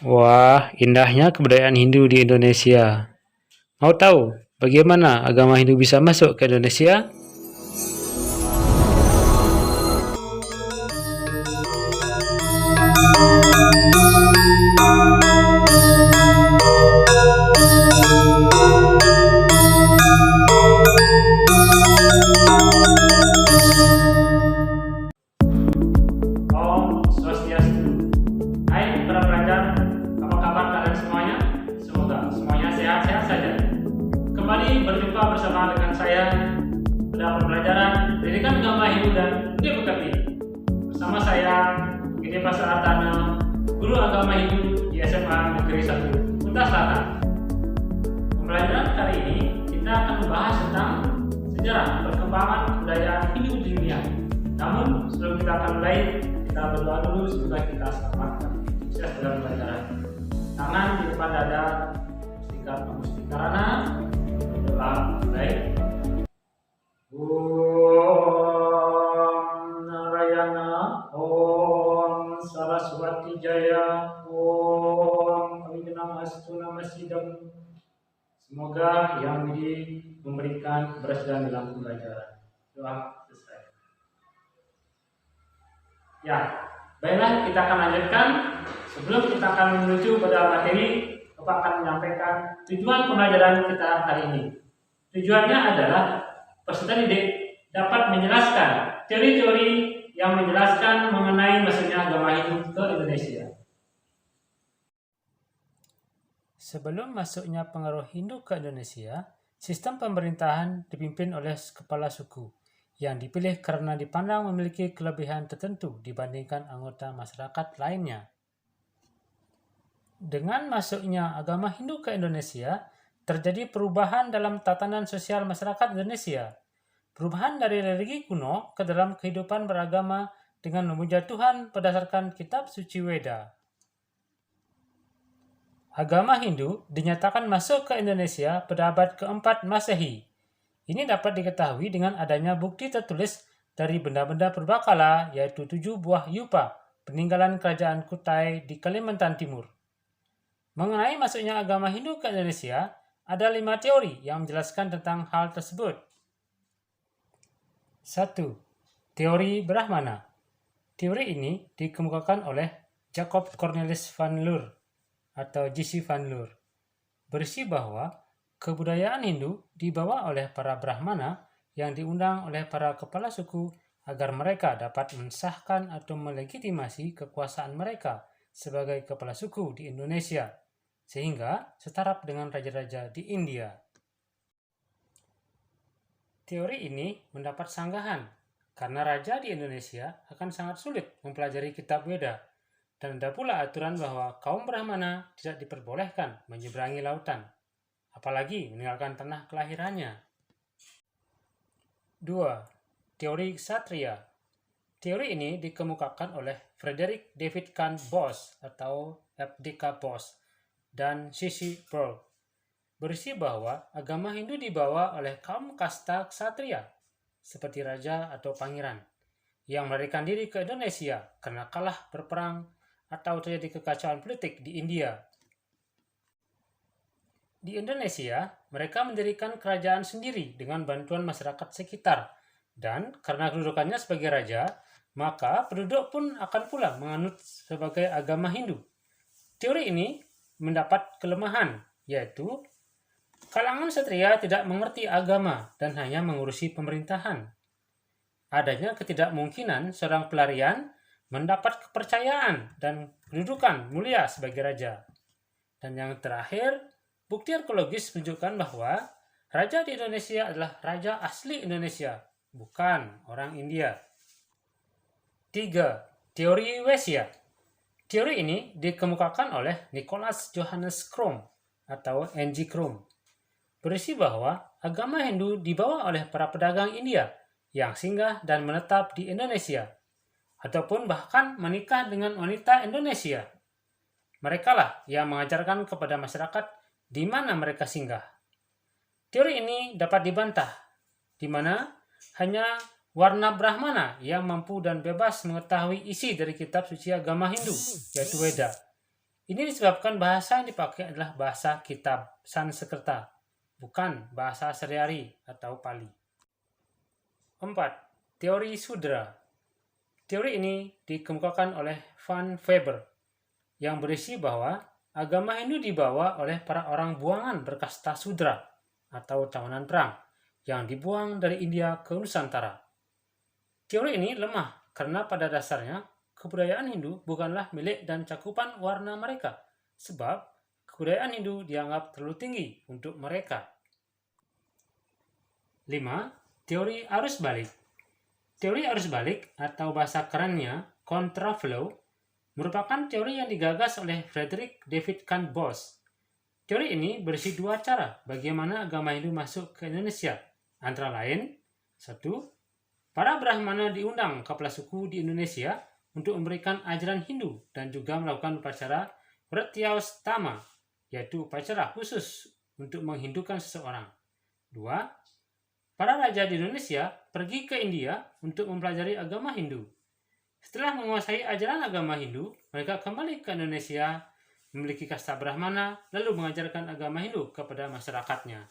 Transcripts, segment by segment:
Wah, indahnya kebudayaan Hindu di Indonesia. Mau tahu bagaimana agama Hindu bisa masuk ke Indonesia? Om Swastiastu. Hai para pelajar, apa kabar kalian semuanya? Semoga semuanya sehat-sehat saja. Kembali berjumpa bersama dengan saya pada pembelajaran Pendidikan Agama Hindu dan Budaya Betawi. Bersama saya Gede Pasartana, Guru Agama Hindu di SMA Negeri 1 Kuta Selatan. Pembelajaran kali ini kita akan membahas tentang sejarah perkembangan kebudayaan Hindu di dunia. Namun sebelum kita akan mulai, kita berdoa dulu supaya kita selamatkan sukses dalam pembelajaran. Tangan di depan dada, sikat Amustikarana, berdoa mulai. Om Narayana, Om Saraswati Jaya, Om Abhidhammastu Namasidam. Semoga yang memberikan keberhasilan dalam pembelajaran. Doa selesai. Ya, baiklah kita akan lanjutkan. Sebelum kita akan menuju pada materi, Bapak akan menyampaikan tujuan pembelajaran kita hari ini. Tujuannya adalah peserta didik dapat menjelaskan teori-teori yang menjelaskan mengenai masuknya agama Hindu ke Indonesia. Sebelum masuknya pengaruh Hindu ke Indonesia, sistem pemerintahan dipimpin oleh kepala suku yang dipilih karena dipandang memiliki kelebihan tertentu dibandingkan anggota masyarakat lainnya. Dengan masuknya agama Hindu ke Indonesia, terjadi perubahan dalam tatanan sosial masyarakat Indonesia. Perubahan dari religi kuno ke dalam kehidupan beragama dengan memuja Tuhan berdasarkan kitab suci Weda. Agama Hindu dinyatakan masuk ke Indonesia pada abad keempat Masehi. Ini dapat diketahui dengan adanya bukti tertulis dari benda-benda purbakala, yaitu 7 buah yupa, peninggalan kerajaan Kutai di Kalimantan Timur. Mengenai masuknya agama Hindu ke Indonesia, ada 5 teori yang menjelaskan tentang hal tersebut. 1. Teori Brahmana. Teori ini dikemukakan oleh Jacob Cornelis van Leur atau J.C. van Leur, berisi bahwa kebudayaan Hindu dibawa oleh para Brahmana yang diundang oleh para kepala suku agar mereka dapat mensahkan atau melegitimasi kekuasaan mereka sebagai kepala suku di Indonesia, sehingga setaraf dengan raja-raja di India. Teori ini mendapat sanggahan karena raja di Indonesia akan sangat sulit mempelajari kitab Weda, dan ada pula aturan bahwa kaum Brahmana tidak diperbolehkan menyeberangi lautan, apalagi meninggalkan tanah kelahirannya. 2. Teori Ksatria. Teori ini dikemukakan oleh Frederick David Kahn Bos atau FDK Bos dan C.C. Pearl, berisi bahwa agama Hindu dibawa oleh kaum kasta ksatria, seperti raja atau pangeran, yang melarikan diri ke Indonesia karena kalah berperang atau terjadi kekacauan politik di India. Di Indonesia, mereka mendirikan kerajaan sendiri dengan bantuan masyarakat sekitar, dan karena kedudukannya sebagai raja, maka penduduk pun akan pula menganut sebagai agama Hindu. Teori ini mendapat kelemahan, yaitu kalangan ksatria tidak mengerti agama dan hanya mengurusi pemerintahan. Adanya ketidakmungkinan seorang pelarian mendapat kepercayaan dan kedudukan mulia sebagai raja. Dan yang terakhir, bukti arkeologis menunjukkan bahwa raja di Indonesia adalah raja asli Indonesia, bukan orang India. 3. Teori Wesya. Teori ini dikemukakan oleh Nicholas Johannes Crom atau N.G. Crom, berisi bahwa agama Hindu dibawa oleh para pedagang India yang singgah dan menetap di Indonesia, ataupun bahkan menikah dengan wanita Indonesia. Merekalah yang mengajarkan kepada masyarakat di mana mereka singgah. Teori ini dapat dibantah, di mana hanya warna Brahmana yang mampu dan bebas mengetahui isi dari kitab suci agama Hindu, yaitu Weda. Ini disebabkan bahasa yang dipakai adalah bahasa kitab Sanskerta, bukan bahasa sehari-hari atau Pali. 4. Teori Sudra. Teori ini dikemukakan oleh Van Weber yang berisi bahwa agama Hindu dibawa oleh para orang buangan berkasta Sudra atau tawanan perang yang dibuang dari India ke Nusantara. Teori ini lemah karena pada dasarnya kebudayaan Hindu bukanlah milik dan cakupan warna mereka, sebab kebudayaan Hindu dianggap terlalu tinggi untuk mereka. 5. Teori arus balik. Teori arus balik atau bahasa kerennya contraflow merupakan teori yang digagas oleh Frederick David Kahn Bos. Teori ini berisi dua cara bagaimana agama Hindu masuk ke Indonesia, antara lain 1. Para Brahmana diundang kepala suku di Indonesia untuk memberikan ajaran Hindu dan juga melakukan upacara Pratyastama, yaitu upacara khusus untuk menghindukan seseorang. 2. Para raja di Indonesia pergi ke India untuk mempelajari agama Hindu. Setelah menguasai ajaran agama Hindu, mereka kembali ke Indonesia, memiliki kasta Brahmana, lalu mengajarkan agama Hindu kepada masyarakatnya.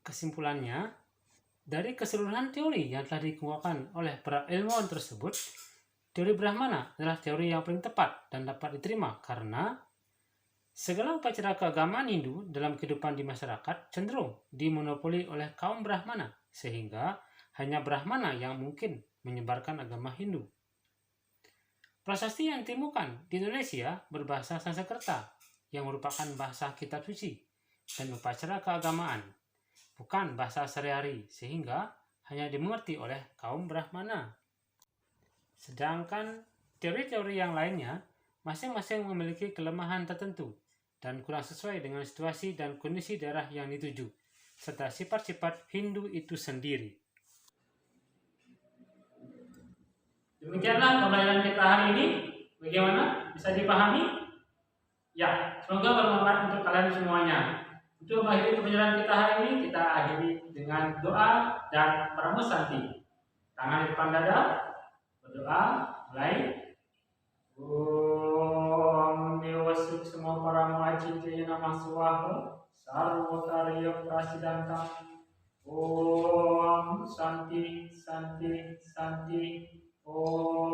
Kesimpulannya, dari keseluruhan teori yang telah dikemukakan oleh para ilmuwan tersebut, teori Brahmana adalah teori yang paling tepat dan dapat diterima karena segala upacara keagamaan Hindu dalam kehidupan di masyarakat cenderung dimonopoli oleh kaum Brahmana, sehingga hanya Brahmana yang mungkin menyebarkan agama Hindu. Prasasti yang ditemukan di Indonesia berbahasa Sanskerta, yang merupakan bahasa kitab suci dan upacara keagamaan, bukan bahasa sehari-hari, sehingga hanya dimengerti oleh kaum Brahmana. Sedangkan teori-teori yang lainnya masing-masing memiliki kelemahan tertentu dan kurang sesuai dengan situasi dan kondisi daerah yang dituju, serta sifat-sifat Hindu itu sendiri. Demikianlah pembelajaran kita hari ini. Bagaimana? Bisa dipahami? Ya, semoga bermanfaat untuk kalian semuanya. Untuk mengakhiri pembelajaran kita hari ini, kita akhiri dengan doa dan pramusanti. Tangan di depan dada, berdoa, mulai. Om Dewasuk semua para mahacitya namah swaha sarva karya prasidanta. Om Santi Santi Santi. Om